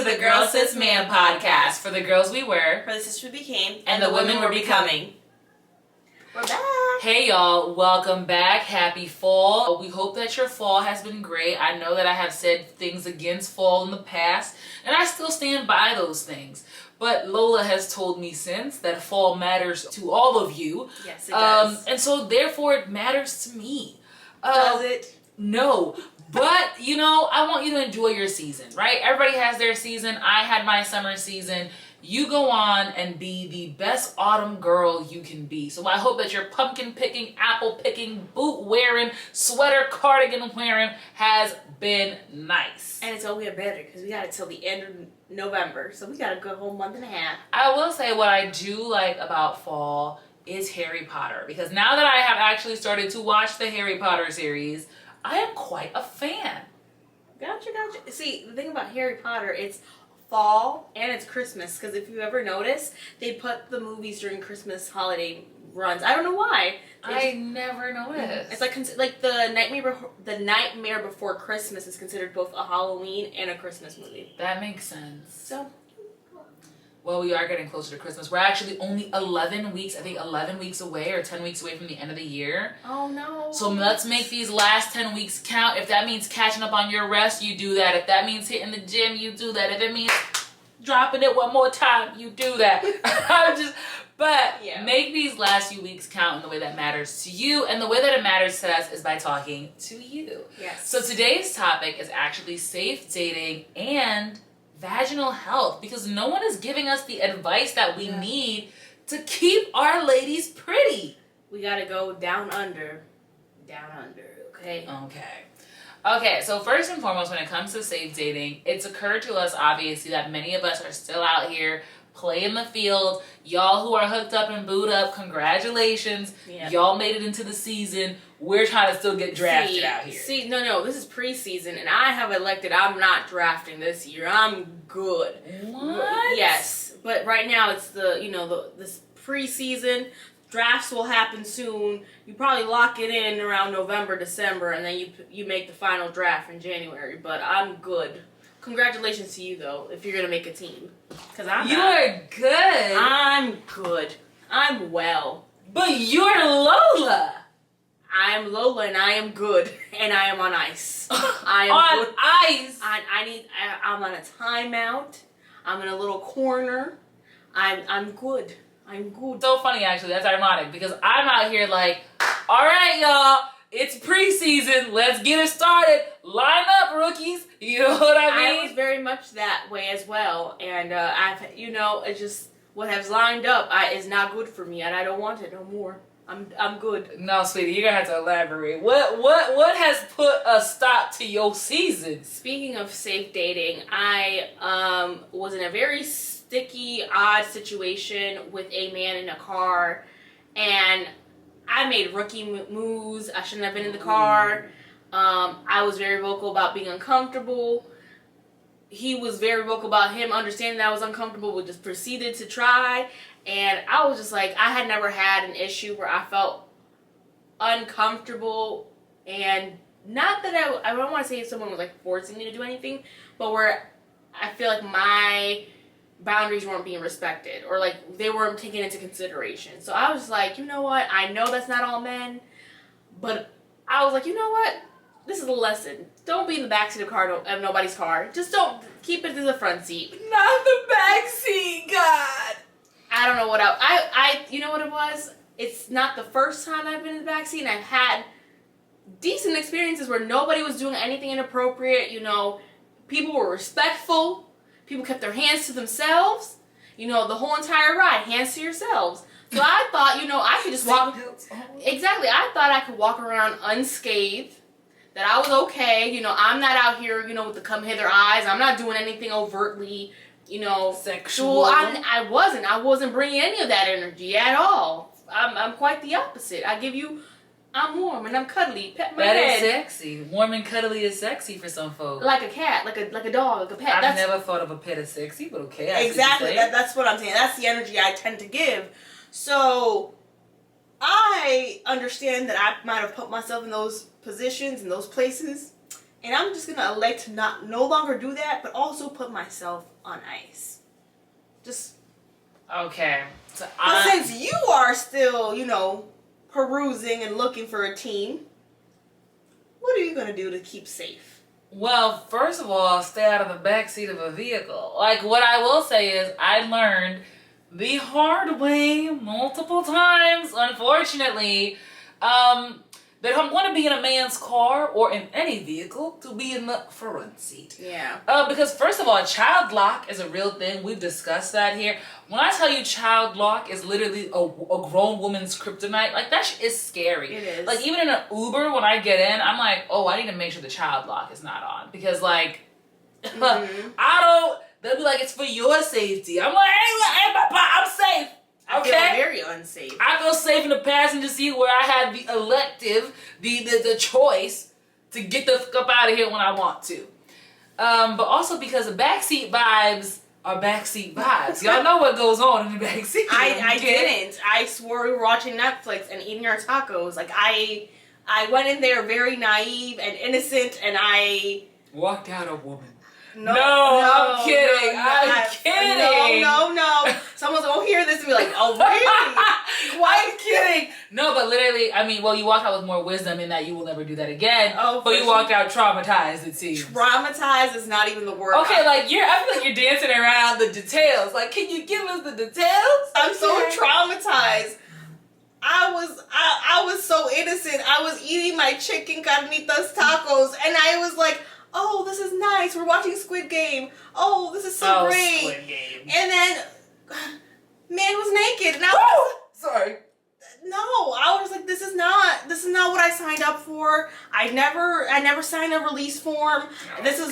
to the Girl Sis Man podcast. For the girls we were, for the sisters we became, and the women we're becoming. We're back. Hey y'all, welcome back. Happy fall. We hope that your fall has been great. I know that I have said things against fall in the past, and I still stand by those things. But Lola has told me since that fall matters to all of you. Yes, it does. And so therefore it matters to me. Does it? No. But, you know, I want you to enjoy your season, right? Everybody has their season. I had my summer season. You go on and be the best autumn girl you can be. So I hope that your pumpkin picking, apple picking, boot wearing, sweater, cardigan wearing has been nice. And it's only better because we got it till the end of November. So we got a good whole month and a half. I will say what I do like about fall is Harry Potter. Because now that I have actually started to watch the Harry Potter series, I am quite a fan. Gotcha. See, the thing about Harry Potter, it's fall and it's Christmas. Because if you ever notice, they put the movies during Christmas holiday runs. I don't know why. I never noticed. It's like the Nightmare Before Christmas is considered both a Halloween and a Christmas movie. That makes sense. So, well, we are getting closer to Christmas. We're actually only 11 weeks away or 10 weeks away from the end of the year. Oh no. So let's make these last 10 weeks count. If that means catching up on your rest, you do that. If that means hitting the gym, you do that. If it means dropping it one more time, you do that. Make these last few weeks count in the way that matters to you. And the way that it matters to us is by talking to you. Yes. So today's topic is actually safe dating and vaginal health, because no one is giving us the advice that we need to keep our ladies pretty. We gotta go down under, okay? Okay, so first and foremost, when it comes to safe dating, it's occurred to us, obviously, that many of us are still out here playing the field. Y'all who are hooked up and booed up, congratulations. Yeah. Y'all made it into the season. We're trying to still get drafted out here. No, this is preseason, and I have elected I'm not drafting this year. I'm good. What? Yes, but right now it's this preseason. Drafts will happen soon. You probably lock it in around November, December, and then you make the final draft in January. But I'm good. Congratulations to you, though, if you're going to make a team. Because I'm not. You're good. I'm good. I'm well. But you're Lola. I am Lola, and I am good, and I am on ice. I am on good. Ice? I'm on a timeout. I'm in a little corner. I'm good. I'm good. So funny, actually. That's ironic, because I'm out here like, all right, y'all. It's preseason. Let's get it started. Line up, rookies. You know what I mean? I was very much that way as well. And it's just what has lined up is not good for me, and I don't want it no more. I'm good. No, sweetie, you're gonna have to elaborate. What has put a stop to your season? Speaking of safe dating, I was in a very sticky, odd situation with a man in a car, and I made rookie moves. I shouldn't have been in the car. I was very vocal about being uncomfortable. He was very vocal about him understanding that I was uncomfortable. We just proceeded to try. And I was just like, I had never had an issue where I felt uncomfortable. And not that I don't want to say if someone was like forcing me to do anything, but where I feel like my boundaries weren't being respected, or like they weren't taken into consideration. So I was like, you know what? I know that's not all men, but I was like, you know what? This is a lesson. Don't be in the backseat of nobody's car. Just don't keep it to the front seat. Not the backseat, God. I don't know what you know what it was? It's not the first time I've been in the backseat, and I've had decent experiences where nobody was doing anything inappropriate. You know, people were respectful. People kept their hands to themselves. You know, the whole entire ride, hands to yourselves. So I thought, I could just walk. Exactly. I thought I could walk around unscathed. That I was okay. I'm not out here, with the come hither eyes. I'm not doing anything overtly, sexual. I wasn't bringing any of that energy at all. I'm quite the opposite. I'm warm and I'm cuddly. Pet my head. That is sexy. Warm and cuddly is sexy for some folks. Like a cat, like a dog, like a pet. I've never thought of a pet as sexy, but okay. Exactly. That's what I'm saying. That's the energy I tend to give. So I understand that I might have put myself in those positions, in those places, And I'm just gonna elect to no longer do that, but also put myself on ice. Just Okay. So but since you are still, perusing and looking for a team, what are you gonna do to keep safe? Well, first of all, stay out of the backseat of a vehicle. Like, what I will say is I learned the hard way multiple times, unfortunately, that if I'm going to be in a man's car or in any vehicle, to be in the front seat. Yeah. Because first of all, child lock is a real thing. We've discussed that here. When I tell you child lock is literally a grown woman's kryptonite, like that shit is scary. It is. Like even in an Uber, when I get in, I'm like, oh, I need to make sure the child lock is not on. Because like, they'll be like, it's for your safety. I'm like, hey, papa, I'm safe. Okay. I feel very unsafe. I feel safe in the passenger seat where I had the elective, the choice to get the fuck up out of here when I want to. But also because the backseat vibes are backseat vibes. Y'all know what goes on in the backseat. I didn't. I swore we were watching Netflix and eating our tacos. Like I went in there very naive and innocent, and I walked out a woman. No, I'm kidding. I'm kidding. No. Someone's gonna hear this and be like, oh, really? I'm kidding. No, but literally, I mean, well, you walk out with more wisdom in that you will never do that again. Oh, but you walked out traumatized, it seems. Traumatized is not even the word. Okay, I feel like you're dancing around the details. Like, can you give us the details? I'm so traumatized. I was so innocent. I was eating my chicken carnitas tacos, and I was like, oh, this is nice. We're watching Squid Game. Oh, this is so great. Squid Game. And then, man was naked, and I was sorry. No, I was like, this is not what I signed up for. I never signed a release form. Oh, this was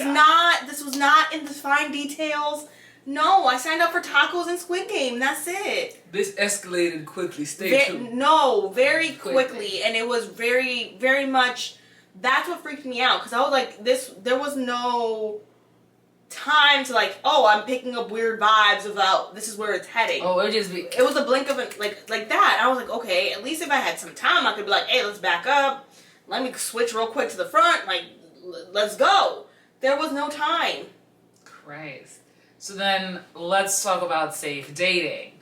not in the fine details. No, I signed up for tacos and Squid Game. That's it. This escalated quickly. Stay tuned. No, very quickly, and it was very, very much. That's what freaked me out, because I was like, there was no time to like, oh, I'm picking up weird vibes about this is where it's heading. Oh, it was a blink of it, like that. I was like, okay, at least if I had some time, I could be like, hey, let's back up. Let me switch real quick to the front. Like, let's go. There was no time. Christ. So then let's talk about safe dating.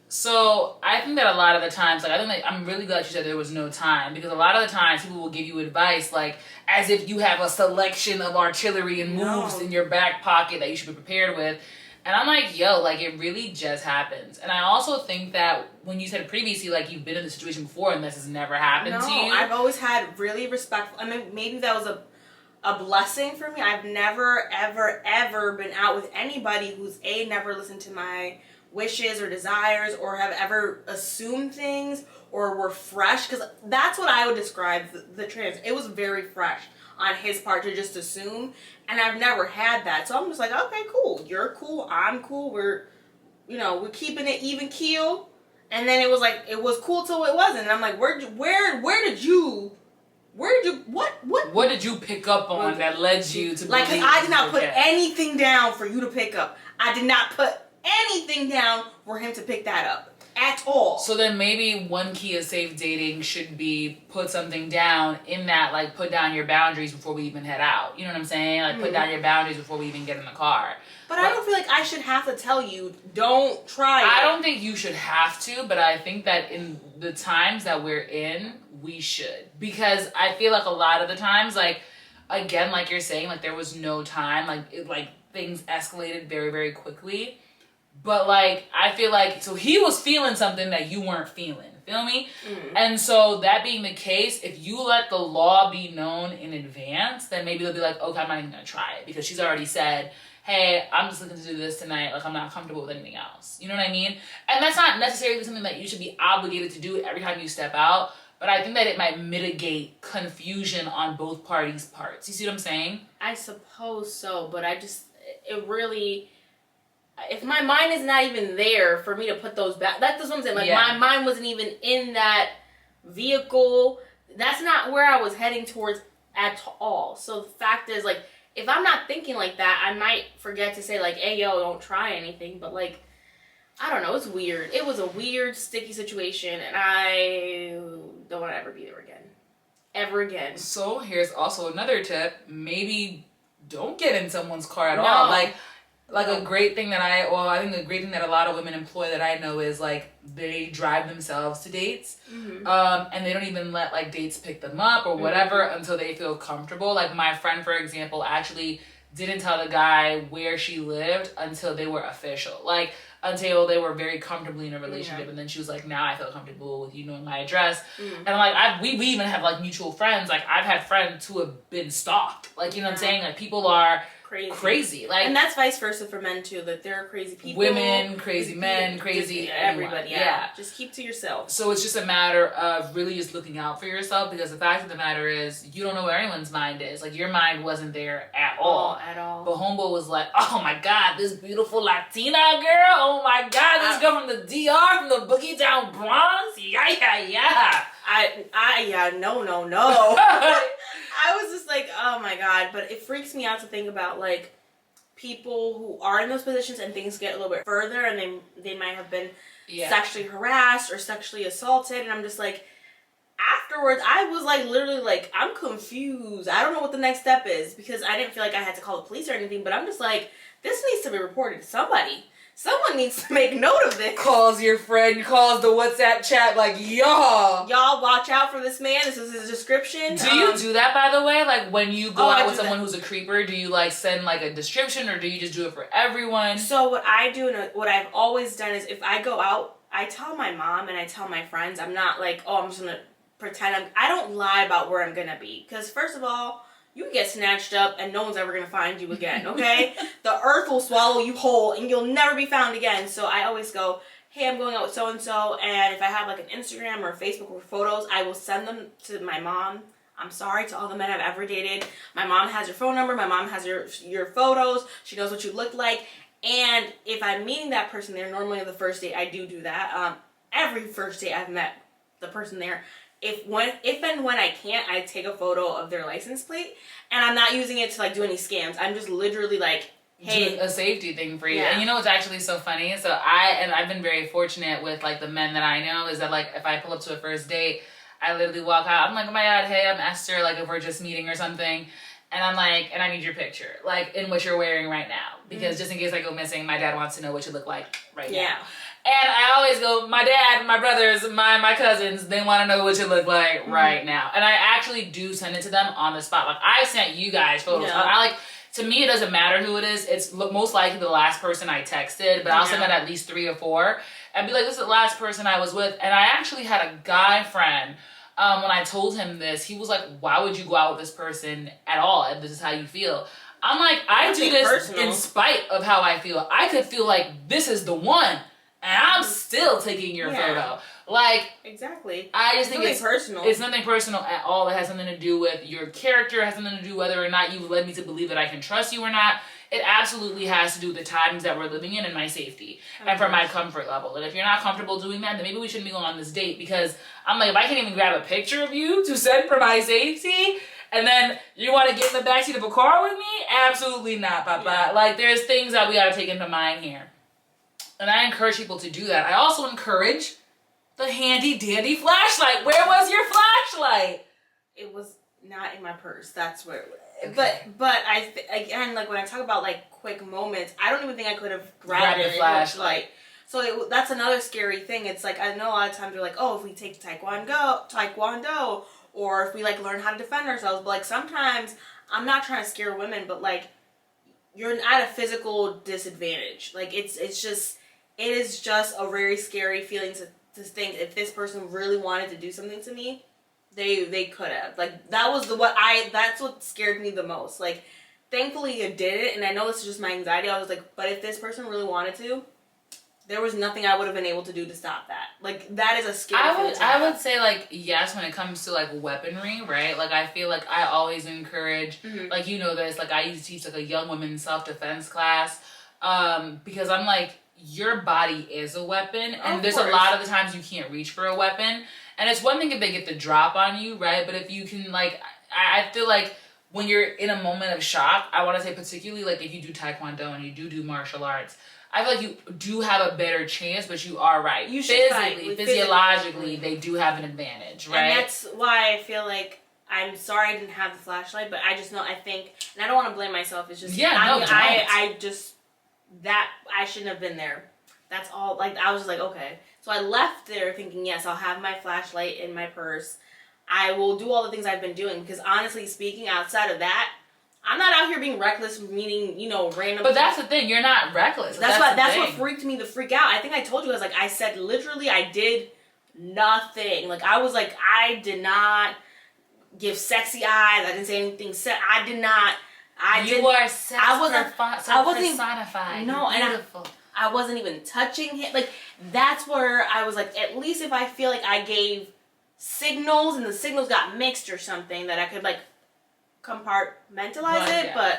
So I think that a lot of the times, I'm really glad you said there was no time, because a lot of the times people will give you advice like as if you have a selection of artillery and moves in your back pocket that you should be prepared with. And I'm like, yo, like it really just happens. And I also think that when you said previously, like you've been in this situation before and this has never happened to you. I've always had really respectful, I mean, maybe that was a blessing for me. I've never, ever, ever been out with anybody who's never listened to my wishes or desires or have ever assumed things or were fresh, because that's what I would describe the trans. It was very fresh on his part to just assume, and I've never had that. So I'm just like, okay, cool. You're cool. I'm cool. We're keeping it even keel. And then it was like, it was cool till it wasn't. And I'm like, what did you pick up on that led you to like, because I did not put anything down for you to pick up. I did not put anything down for him to pick that up at all. So then maybe one key of safe dating should be put something down in that, like put down your boundaries before we even head out. You know what I'm saying? Like put down your boundaries before we even get in the car. But I don't feel like I should have to tell you, don't try it. I don't think you should have to, but I think that in the times that we're in, we should. Because I feel like a lot of the times, like, again, like you're saying, like there was no time, like things escalated very, very quickly. But like, I feel like, so he was feeling something that you weren't feeling. Feel me? Mm-hmm. And so that being the case, if you let the law be known in advance, then maybe they'll be like, okay, I'm not even going to try it. Because she's already said, hey, I'm just looking to do this tonight. Like, I'm not comfortable with anything else. You know what I mean? And that's not necessarily something that you should be obligated to do every time you step out. But I think that it might mitigate confusion on both parties' parts. You see what I'm saying? I suppose so. But it really... If my mind is not even there for me to put those back, that's what I'm saying. Like, my mind wasn't even in that vehicle. That's not where I was heading towards at all. So the fact is, like, if I'm not thinking like that, I might forget to say, like, hey, yo, don't try anything. But, like, I don't know. It's weird. It was a weird, sticky situation, and I don't want to ever be there again. ever again. So here's also another tip. Maybe don't get in someone's car at all. Like a great thing that I think a great thing that a lot of women employ that I know is like they drive themselves to dates, and they don't even let like dates pick them up or whatever until they feel comfortable. Like my friend, for example, actually didn't tell the guy where she lived until they were official. Like until they were very comfortably in a relationship, and then she was like, "Now I feel comfortable with you knowing my address." And I'm like, we even have like mutual friends. Like I've had friends who have been stalked. Like you know what I'm saying? Like people are crazy. Like, and that's vice versa for men too. That there are crazy people, women, crazy men, crazy everybody. Yeah, just keep to yourself. So it's just a matter of really just looking out for yourself, because the fact of the matter is you don't know where anyone's mind is. Like your mind wasn't there at all. But homeboy was like, "Oh my God, this beautiful Latina girl. Oh my God, this girl from the DR, from the Boogie Down Bronx. Yeah. No. I was just like, oh my God. But it freaks me out to think about like people who are in those positions and things get a little bit further and they might have been sexually harassed or sexually assaulted. And I'm just like, afterwards, I was like literally like, I'm confused. I don't know what the next step is, because I didn't feel like I had to call the police or anything. But I'm just like, this needs to be reported to somebody. Someone needs to make note of this. Calls your friend, calls the WhatsApp chat, like, y'all watch out for this man. This is his description. Do you do that, by the way? Like, when you go out with someone who's a creeper, do you, like, send, like, a description, or do you just do it for everyone? So what I do, and what I've always done is, if I go out, I tell my mom and I tell my friends. I'm not like, oh, I'm just going to pretend. I don't lie about where I'm going to be. Because, first of all, you can get snatched up and no one's ever going to find you again, okay? The earth will swallow you whole and you'll never be found again. So I always go, hey, I'm going out with so-and-so, and if I have like an Instagram or Facebook or photos, I will send them to my mom. I'm sorry to all the men I've ever dated. My mom has your phone number. My mom has your photos. She knows what you look like. And if I'm meeting that person there, normally on the first date, I do that. Every first date I've met the person there. If and when I can't, I take a photo of their license plate, and I'm not using it to like do any scams. I'm just literally like, hey, do a safety thing for you. And you know what's actually so funny? So I've been very fortunate with like the men that I know, is that like if I pull up to a first date, I literally walk out. I'm like, oh my God, hey, I'm Esther. Like if we're just meeting or something. And I'm like, and I need your picture, like in what you're wearing right now. Because just in case I go missing, my dad wants to know what you look like right now. And I always go, my dad, my brothers, my cousins, they want to know what you look like right now. And I actually do send it to them on the spot. Like I sent you guys photos. I like, to me, it doesn't matter who it is. It's most likely the last person I texted, but I'll send it at least 3 or 4 and be like, this is the last person I was with. And I actually had a guy friend, when I told him this, he was like, why would you go out with this person at all if this is how you feel? I'm like, I do this in spite of how I feel. I could feel like this is the one, and I'm still taking your photo. Like, exactly. I just think it's personal. It's nothing personal at all. It has something to do with your character. It has something to do whether or not you've led me to believe that I can trust you or not. It absolutely has to do with the times that we're living in and my safety and for my comfort level. And if you're not comfortable doing that, then maybe we shouldn't be going on this date, because I'm like, if I can't even grab a picture of you to send for my safety, and then you want to get in the backseat of a car with me? Absolutely not, Papa. Yeah. Like, there's things that we got to take into mind here. And I encourage people to do that. I also encourage the handy dandy flashlight. Where was your flashlight? It was not in my purse. That's where it was. Okay. But again, like when I talk about like quick moments, I don't even think I could have grabbed the flashlight. So that's another scary thing. It's like, I know a lot of times you're like, oh, if we take taekwondo, or if we like learn how to defend ourselves. But like sometimes, I'm not trying to scare women, but like you're at a physical disadvantage. Like it is just a very scary feeling to think if this person really wanted to do something to me, they could have. Like that's what scared me the most. Like thankfully you did it, and I know this is just my anxiety. I was like, but if this person really wanted to, there was nothing I would have been able to do to stop that. Like that is a scary feeling. I would say like yes when it comes to like weaponry, right? Like I feel like I always encourage, like you know this, like I used to teach like a young women's self-defense class, because I'm like, your body is a weapon, and there's a lot of the times you can't reach for a weapon. And it's one thing if they get the drop on you, right? But if you can, like, I feel like when you're in a moment of shock, I want to say particularly, like, if you do taekwondo and you do martial arts, I feel like you do have a better chance, but you are right. You should physiologically, they do have an advantage, right? And that's why I feel like I'm sorry I didn't have the flashlight, but I just know, I think, and I don't want to blame myself, it's just, I just, that, I shouldn't have been there. That's all, like, I was just like, okay. So I left there thinking, yes, I'll have my flashlight in my purse. I will do all the things I've been doing, because honestly speaking, outside of that, I'm not out here being reckless, meaning, you know, random. But that's the thing, you're not reckless. That's what freaked me the freak out. I think I told you, I said, literally, I did nothing. Like, I was like, I did not give sexy eyes. I didn't say anything. I did not. You are sex personified. No, and I wasn't even touching him. Like, that's where I was like, at least if I feel like I gave signals and the signals got mixed or something, that I could, like, compartmentalize it. Yeah.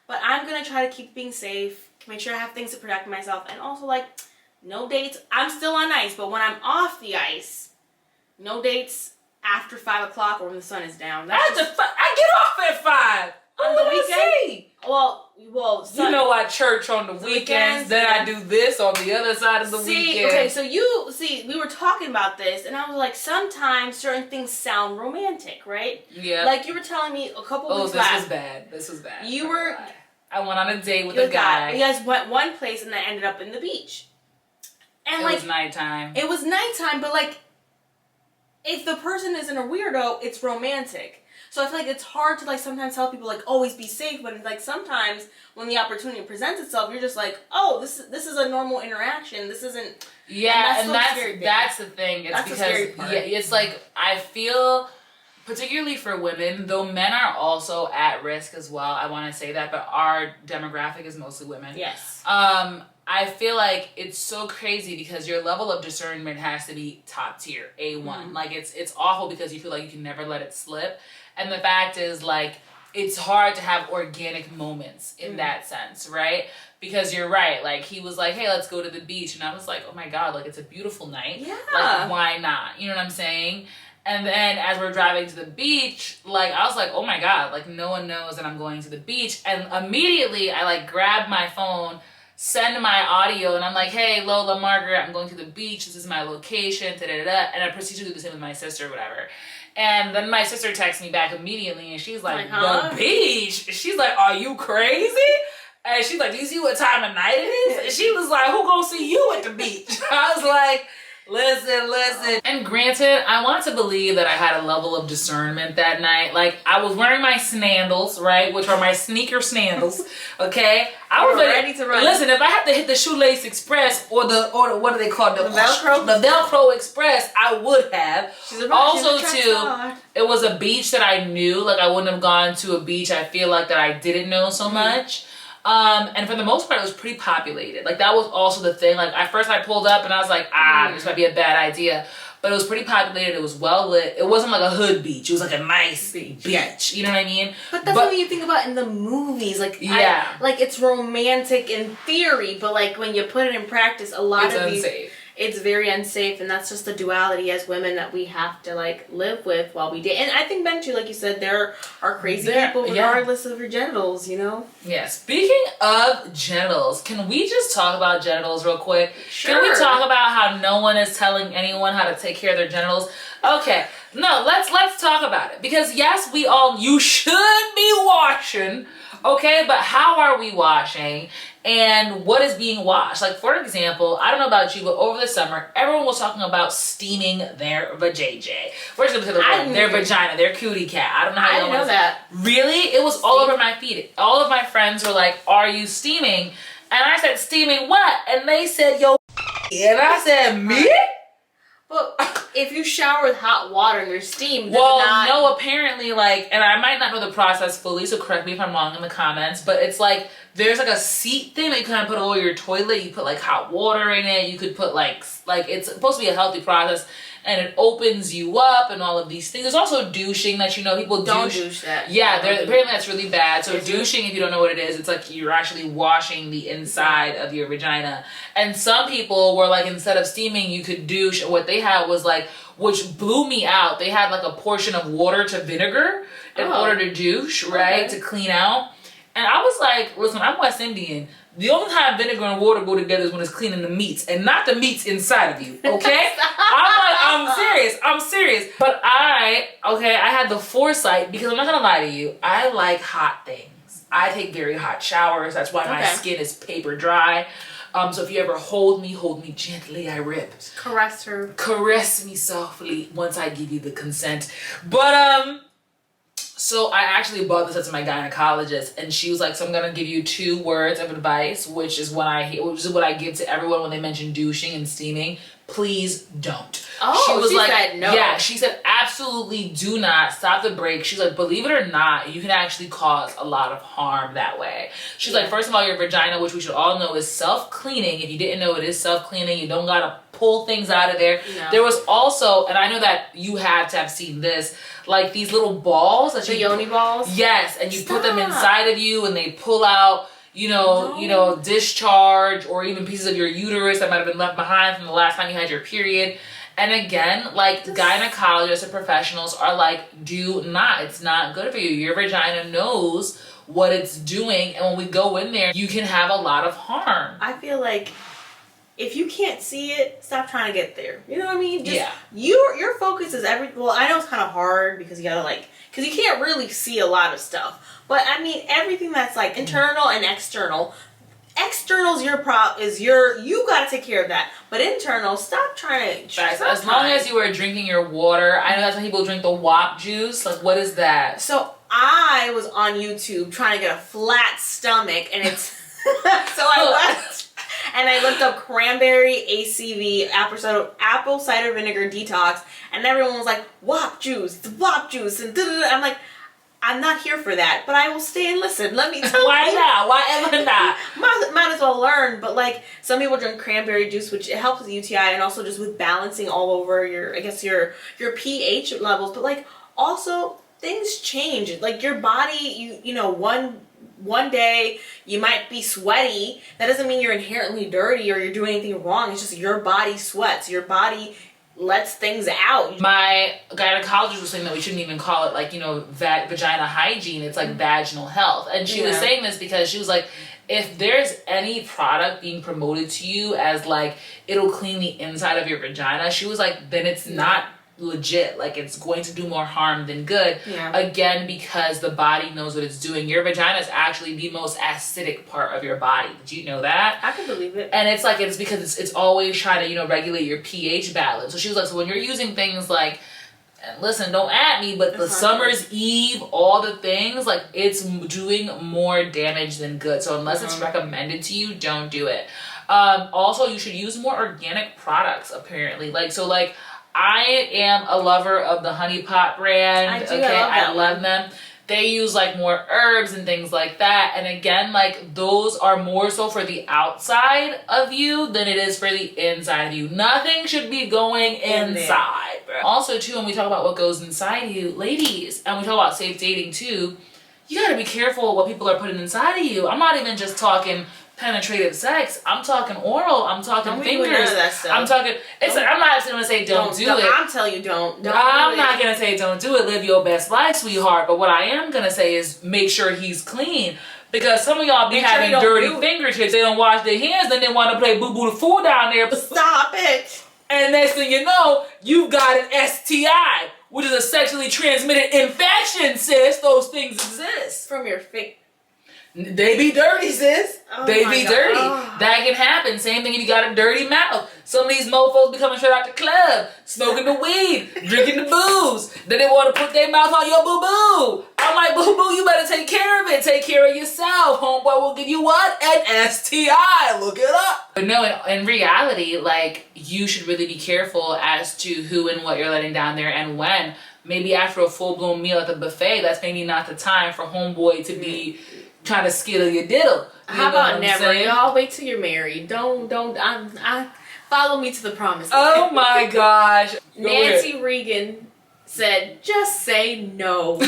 But I'm going to try to keep being safe, make sure I have things to protect myself, and also, like, no dates. I'm still on ice, but when I'm off the ice, no dates after 5 o'clock or when the sun is down. I get off at 5 on the weekend. Well, you know, I church on the weekends. Then I do this on the other side of the weekend. Okay, so we were talking about this, and I was like, sometimes certain things sound romantic, right? Yeah. Like you were telling me a couple weeks back. This was bad. I went on a date with a guy. You guys went one place, and I ended up in the beach. And it was nighttime. It was nighttime, but like, if the person isn't a weirdo, it's romantic. So I feel like it's hard to, like, sometimes tell people, like, always be safe, but, like, sometimes when the opportunity presents itself, you're just like, oh, this is a normal interaction. This isn't... Yeah, and that's the thing. It's because, it's like, I feel, particularly for women, though men are also at risk as well, I want to say that, but our demographic is mostly women. Yes. I feel like it's so crazy because your level of discernment has to be top tier, A1. Mm-hmm. Like, it's awful because you feel like you can never let it slip. And the fact is, like, it's hard to have organic moments in that sense, right? Because you're right. Like, he was like, hey, let's go to the beach. And I was like, oh, my God, like, it's a beautiful night. Yeah. Like, why not? You know what I'm saying? And then as we're driving to the beach, like, I was like, oh, my God, like, no one knows that I'm going to the beach. And immediately I, like, grabbed my phone, send my audio, and I'm like, hey, Lola, Margaret, I'm going to the beach. This is my location, da-da-da-da. And I proceed to do the same with my sister or whatever. And then my sister texts me back immediately, and she's like, the beach? She's like, are you crazy? And she's like, do you see what time of night it is? And she was like, who gonna see you at the beach? I was like, listen. And granted, I want to believe that I had a level of discernment that night. Like, I was wearing my snandals, right? Which are my sneaker snandals, okay? I was ready to run. Listen, if I had to hit the Shoelace Express or the what do they call it? The Velcro? The Velcro Express, I would have. Also, too, it was a beach that I knew. Like, I wouldn't have gone to a beach I feel like that I didn't know so much. And for the most part, it was pretty populated. Like, that was also the thing. Like, at first I pulled up and I was like, this might be a bad idea. But it was pretty populated. It was well lit. It wasn't like a hood beach. It was like a nice beach. You know what I mean? But that's what you think about in the movies. Like, like, it's romantic in theory, but like when you put it in practice, it's unsafe. It's very unsafe, and that's just the duality as women that we have to, like, live with while we date. And I think men too, like you said, there are crazy people regardless of your genitals, you know? Yeah. Speaking of genitals, can we just talk about genitals real quick? Sure. Can we talk about how no one is telling anyone how to take care of their genitals? Okay. No, let's talk about it. Because yes, you should be washing, okay? But how are we washing? And what is being washed? Like, for example, I don't know about you, but over the summer, everyone was talking about steaming their vajayjay. We're just gonna say the word. Their vagina, their cootie cat. I don't know how I didn't know that. Really? It was all over my feed. All of my friends were like, are you steaming? And I said, steaming what? And they said, yo, and I said, me? But if you shower with hot water and there's steam, no, apparently, like, and I might not know the process fully, so correct me if I'm wrong in the comments, but it's like, there's like a seat thing that you kind of put over your toilet. You put like hot water in it. You could put like it's supposed to be a healthy process, and it opens you up and all of these things. There's also douching that, you know, people don't douche that. Yeah, apparently that's really bad. So douching, if you don't know what it is, it's like you're actually washing the inside of your vagina. And some people were like, instead of steaming, you could douche. What they had was like, which blew me out, they had like a portion of water to vinegar in order to douche, right? To clean out. And I was like, listen, I'm West Indian. The only time vinegar and water go together is when it's cleaning the meats and not the meats inside of you, okay? I'm serious. But I had the foresight, because I'm not gonna lie to you, I like hot things. I take very hot showers. That's why my skin is paper dry. So if you ever hold me gently, I rip. Caress her. Caress me softly once I give you the consent. But, so I actually brought this up to my gynecologist, and she was like, so I'm going to give you 2 words of advice, which is what I give to everyone when they mention douching and steaming. Please don't. Oh, she said no. Yeah, she said absolutely do not. Stop the break. She's like, believe it or not, you can actually cause a lot of harm that way. She's like, first of all, your vagina, which we should all know is self-cleaning. If you didn't know, it is self-cleaning. You don't got to pull things out of there. No. There was also, and I know that you have to have seen this, like these little balls that the yoni balls. Yes, and you put them inside of you, and they pull out, you know, discharge or even pieces of your uterus that might have been left behind from the last time you had your period. And again, like gynecologists or professionals are like, do not. It's not good for you. Your vagina knows what it's doing, and when we go in there, you can have a lot of harm. I feel like if you can't see it, stop trying to get there. You know what I mean? Just, yeah. Your focus is well, I know it's kind of hard because you gotta because you can't really see a lot of stuff. But I mean, everything that's like internal and external. External is you gotta take care of that. But internal, stop trying to. As long as you are drinking your water. I know that's when people drink the WAP juice. Like, what is that? So I was on YouTube trying to get a flat stomach, and it's so I went. And I looked up cranberry ACV apple cider vinegar detox, and everyone was like, WAP juice, the WAP juice, and da-da-da. I'm like, I'm not here for that, but I will stay and listen. Let me tell you. Why not? Why ever not? Might as well learn, but like some people drink cranberry juice, which it helps with UTI and also just with balancing all over your pH levels. But like also things change. Like your body, you know, one day you might be sweaty. That doesn't mean you're inherently dirty or you're doing anything wrong. It's just your body sweats. Your body lets things out. My gynecologist was saying that we shouldn't even call it like, you know, vagina hygiene. It's like vaginal health. And she was saying this because she was like, if there's any product being promoted to you as like it'll clean the inside of your vagina, she was like, then it's not legit. Like it's going to do more harm than good. Again, because the body knows what it's doing. Your vagina is actually the most acidic part of your body. Did you know that? I can believe it. And it's like it's because it's always trying to, you know, regulate your pH balance. So she was like, so when you're using things like, and listen, don't at me, but the Summer's Eve, all the things, like it's doing more damage than good. So unless it's recommended to you, don't do it. Also, you should use more organic products, apparently. Like I am a lover of the Honey Pot brand. I love them. They use like more herbs and things like that. And again, like those are more so for the outside of you than it is for the inside of you. Nothing should be going inside, bro. Also too, when we talk about what goes inside you, ladies, and we talk about safe dating too, you gotta be careful what people are putting inside of you. I'm not even just talking penetrative sex. I'm talking oral. I'm talking fingers. None of that stuff. I'm talking. I'm not gonna say don't do it. I'm telling you don't. I'm not gonna say don't do it. Live your best life, sweetheart. But what I am gonna say is make sure he's clean. Because some of y'all be having dirty fingertips. They don't wash their hands, then they want to play boo boo the fool down there. Stop it. And next thing you know, you've got an STI, which is a sexually transmitted infection, sis. Those things exist. From your finger. They be dirty, sis. They be dirty. Oh. That can happen. Same thing if you got a dirty mouth. Some of these mofos be coming straight out the club, smoking the weed, drinking the booze. Then they want to put their mouth on your boo-boo. I'm like, boo-boo, you better take care of it. Take care of yourself. Homeboy will give you what? An STI. Look it up. But no, in reality, like, you should really be careful as to who and what you're letting down there and when. Maybe after a full-blown meal at the buffet, that's maybe not the time for homeboy to be trying to skittle your diddle. How about never? Y'all wait till you're married. Don't. I follow me to the promised land. Oh my gosh. Nancy Reagan said, "Just say no." You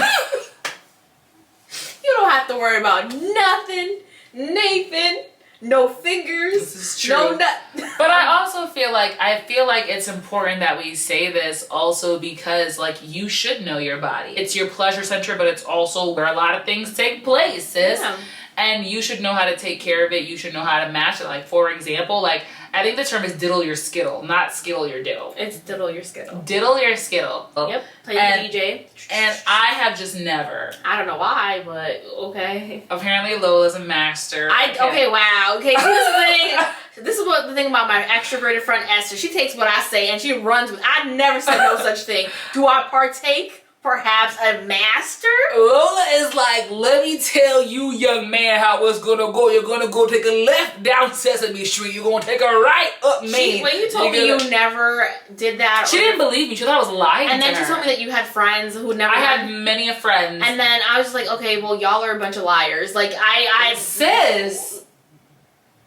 don't have to worry about nothing, Nathan, no fingers, This is true. no nut. But I also feel like it's important that we say this also because like you should know your body. It's your pleasure center, but it's also where a lot of things take place, sis. Yeah. And you should know how to take care of it. You should know how to match it. Like for example, like I think the term is diddle your skittle, not skittle your diddle. It's diddle your skittle. Diddle your skittle. Yep. Play the DJ. And I have just never. I don't know why, but okay. Apparently Lola's a master. Okay, wow. Okay, here's the thing. This is what the thing about my extroverted friend Esther. She takes what I say and she runs with. I never said no such thing. Do I partake? Perhaps a master? Lola is like, let me tell you, young man, how it's gonna go. You're gonna go take a left down Sesame Street. You're gonna take a right up Main. When you told me you never did that. She didn't believe me. She thought I was lying. And then to she her. told me that you had friends who never. I had many friends. And then I was just like, okay, well, y'all are a bunch of liars. Like I sis.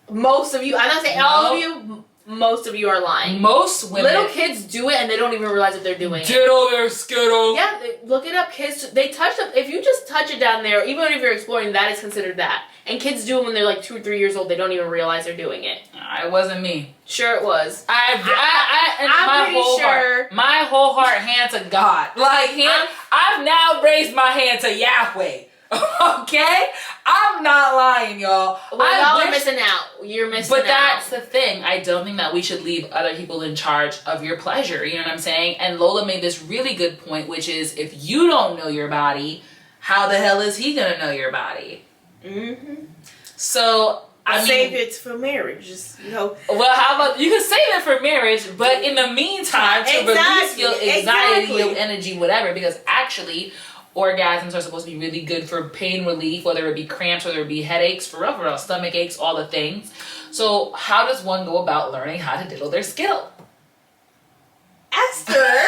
Most of you. I'm not saying all of you. Most of you are lying. Most women. Little kids do it and they don't even realize that they're doing it. Diddle their skittle. Yeah, look it up. Kids, they touch it. If you just touch it down there, even if you're exploring, that is considered that. And kids do it when they're like 2 or 3 years old. They don't even realize they're doing it. It wasn't me. Sure, it was. I'm pretty sure. My whole heart, hand to God. Like I've now raised my hand to Yahweh. Okay, I'm not lying, y'all. Well, y'all are missing out. You're missing out. But that's the thing. I don't think that we should leave other people in charge of your pleasure. You know what I'm saying? And Lola made this really good point, which is if you don't know your body, how the hell is he gonna know your body? Mm-hmm. So I mean, save it for marriage. Just, you know. Well, how about you can save it for marriage, but in the meantime, to release your anxiety, your energy, whatever, because actually. Orgasms are supposed to be really good for pain relief, whether it be cramps, whether it be headaches, for real, stomach aches, all the things. So how does one go about learning how to diddle their skittle? Esther!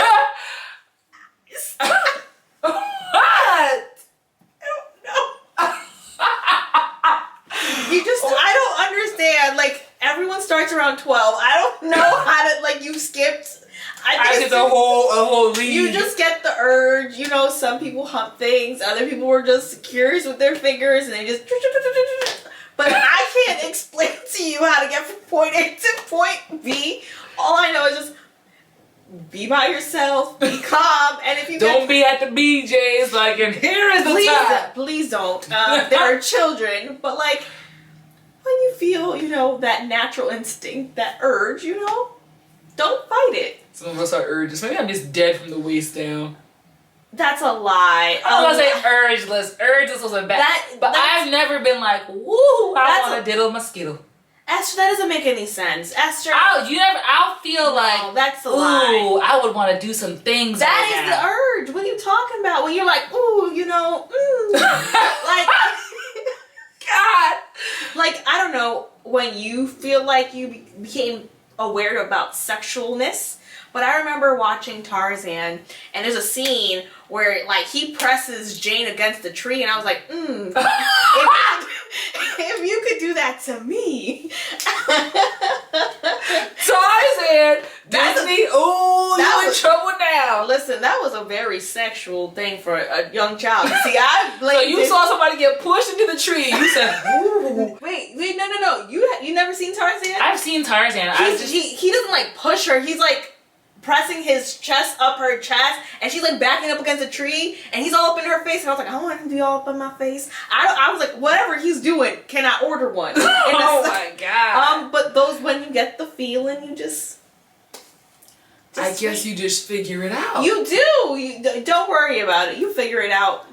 What? I don't understand. Like, everyone starts around 12. I don't know how to, like, you skipped. I get a whole lead. You just get the urge. You know, some people hump things. Other people were just curious with their fingers and they just... But I can't explain to you how to get from point A to point B. All I know is just be by yourself, be calm, and if you don't be at the BJ's like, and here is the time. Please don't. There are children, but like when you feel, you know, that natural instinct, that urge, you know, don't fight it. Some of us are urges. Maybe I'm just dead from the waist down. That's a lie. I was gonna say urgeless. Urgeless was a bad. But I've never been like, woo, I want to diddle a mosquito. Esther, that doesn't make any sense. Esther, I'll feel like that's a lie. Ooh, I would want to do some things. That is the urge. What are you talking about? When you're like, ooh, you know, like, God, like I don't know when you feel like you became aware about sexualness. But I remember watching Tarzan, and there's a scene where, like, he presses Jane against the tree, and I was like, if you could do that to me. Tarzan, Disney, you in trouble now. Listen, that was a very sexual thing for a young child. See, I blame. So you saw somebody get pushed into the tree, you said, ooh. Wait, no. You never seen Tarzan? I've seen Tarzan. He doesn't, like, push her. He's, like, pressing his chest up her chest, and she's like backing up against a tree, and he's all up in her face, and I was like, I don't want him to be all up in my face. I was like, whatever he's doing, can I order one? Oh my God. But those, when you get the feeling, you just I guess you just figure it out. You do. You don't worry about it. You figure it out.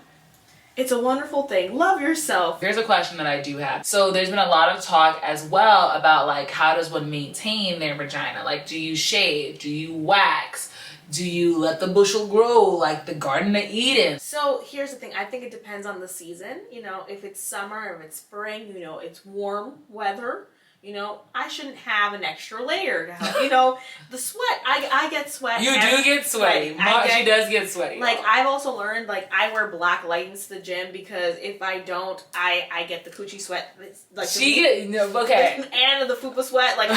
It's a wonderful thing. Love yourself. Here's a question that I do have. So there's been a lot of talk as well about like how does one maintain their vagina? Like do you shave? Do you wax? Do you let the bushel grow like the Garden of Eden? So here's the thing. I think it depends on the season. You know, if it's summer, if it's spring, you know, it's warm weather. You know, I shouldn't have an extra layer to help. You know, the sweat. I get sweat. You do get sweaty. She does get sweaty. Like, I've also learned, like, I wear black leggings to the gym because if I don't, I get the coochie sweat. It's like okay. And the fupa sweat. Like,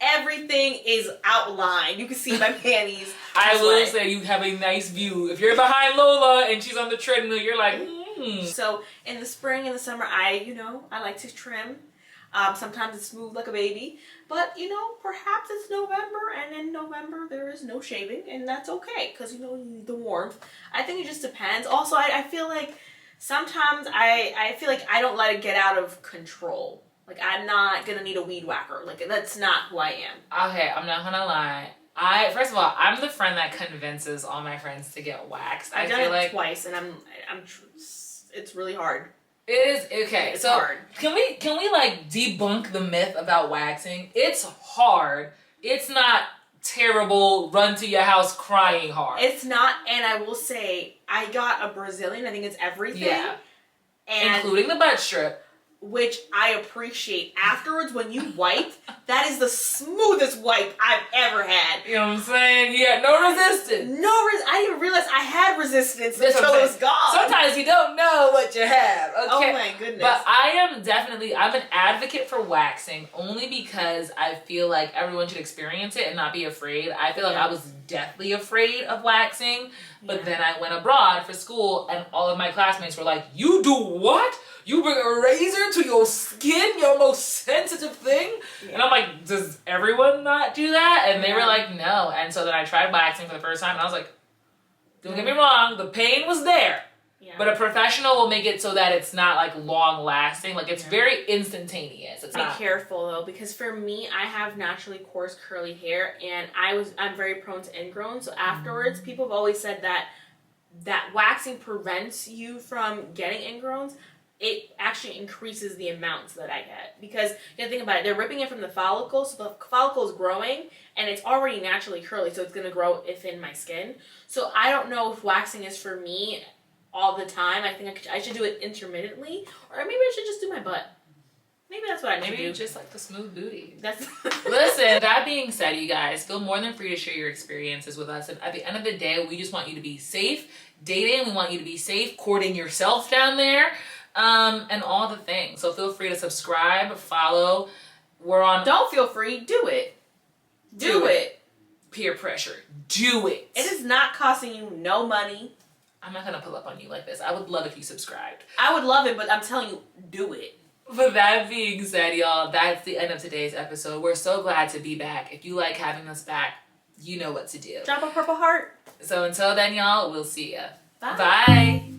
everything is outlined. You can see my panties. I will say you have a nice view. If you're behind Lola and she's on the treadmill, you're like, So, in the spring and the summer, I like to trim. Sometimes it's smooth like a baby. But, perhaps it's November, and in November there is no shaving, and that's okay, because, you need the warmth. I think it just depends. Also, I feel like sometimes I feel like I don't let it get out of control. Like, I'm not going to need a weed whacker. Like, that's not who I am. Okay, I'm not gonna lie. First of all, I'm the friend that convinces all my friends to get waxed. I've done it twice, and it's really hard. It is okay. It's so hard. Can we like debunk the myth about waxing? It's hard. It's not terrible. Run to your house crying hard. It's not, and I will say I got a Brazilian. I think it's everything. Yeah, and including the butt strip. Which I appreciate. Afterwards, when you wipe, that is the smoothest wipe I've ever had. You know what I'm saying? You got no resistance. I didn't even realize I had resistance until it was gone. Sometimes you don't know what you have. Okay? Oh my goodness. But I'm an advocate for waxing only because I feel like everyone should experience it and not be afraid. I feel like I was deathly afraid of waxing, but then I went abroad for school and all of my classmates were like, "You do what? You bring a razor to your skin, your most sensitive thing?" Yeah. And I'm like, does everyone not do that? And they were like, no. And so then I tried waxing for the first time and I was like, don't get me wrong, the pain was there. Yeah. But a professional will make it so that it's not like long lasting. Like it's very instantaneous. It's Be careful though, because for me, I have naturally coarse curly hair and I'm very prone to ingrown. So afterwards, people have always said that waxing prevents you from getting ingrowns. It actually increases the amounts that I get, because you gotta think about it. They're ripping it from the follicle, so the follicle is growing, and it's already naturally curly, so it's gonna grow within my skin. So I don't know if waxing is for me all the time. I think I should do it intermittently, or maybe I should just do my butt. Maybe that's what I should do. Maybe just like the smooth booty. Listen, that being said, you guys, feel more than free to share your experiences with us. And at the end of the day, we just want you to be safe dating. We want you to be safe courting yourself down there. And all the things. So feel free to subscribe, follow. We're on. Don't feel free. Do it. Do it. Peer pressure. Do it. It is not costing you no money. I'm not gonna pull up on you like this. I would love if you subscribed. I would love it, but I'm telling you, do it. But that being said, y'all, that's the end of today's episode. We're so glad to be back. If you like having us back, you know what to do. Drop a purple heart. So until then, y'all, we'll see ya. Bye. Bye.